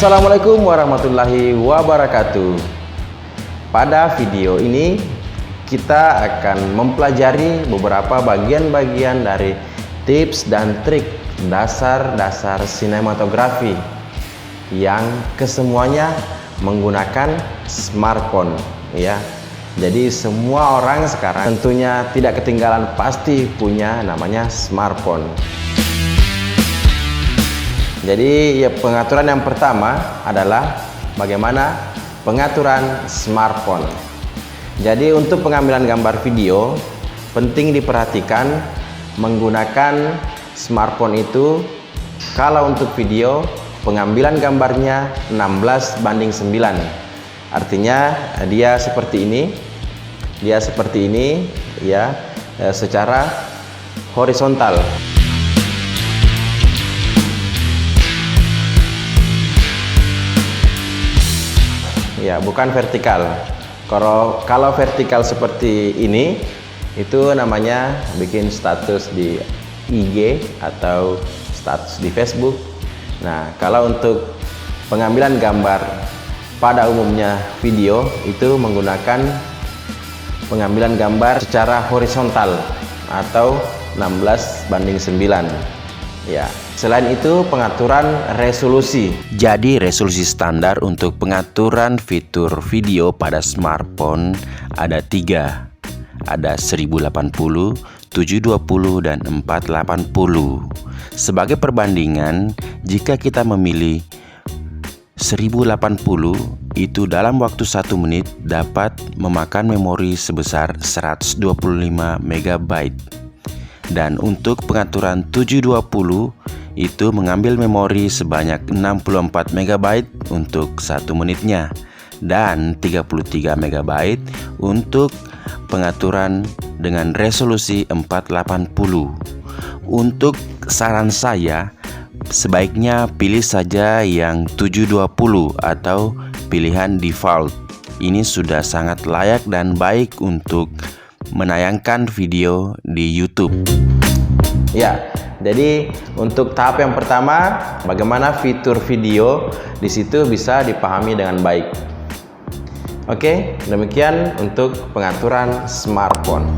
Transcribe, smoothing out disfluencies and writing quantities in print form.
Assalamualaikum warahmatullahi wabarakatuh. Pada video ini kita akan mempelajari beberapa bagian-bagian dari tips dan trik dasar-dasar sinematografi yang kesemuanya menggunakan smartphone ya. Jadi semua orang sekarang tentunya tidak ketinggalan pasti punya namanya smartphone. Jadi ya, pengaturan yang pertama adalah bagaimana pengaturan smartphone. Jadi untuk pengambilan gambar video penting diperhatikan menggunakan smartphone itu. Kalau untuk video pengambilan gambarnya 16:9. Artinya dia seperti ini. Dia seperti ini ya, secara horizontal. Ya, bukan vertikal. Kalau vertikal seperti ini, itu namanya bikin status di IG atau status di Facebook. Nah, kalau untuk pengambilan gambar pada umumnya video itu menggunakan pengambilan gambar secara horizontal atau 16:9. Ya. Selain itu pengaturan resolusi. Jadi resolusi standar untuk pengaturan fitur video pada smartphone ada 3. Ada 1080, 720 dan 480. Sebagai perbandingan, jika kita memilih 1080 itu dalam waktu 1 menit dapat memakan memori sebesar 125 MB. Dan untuk pengaturan 720 itu mengambil memori sebanyak 64 MB untuk 1 menitnya dan 33 MB untuk pengaturan dengan resolusi 480. Untuk saran saya, sebaiknya pilih saja yang 720 atau pilihan default. Ini sudah sangat layak dan baik untuk menayangkan video di YouTube. Ya, jadi untuk tahap yang pertama, bagaimana fitur video di situ bisa dipahami dengan baik. Oke, demikian untuk pengaturan smartphone.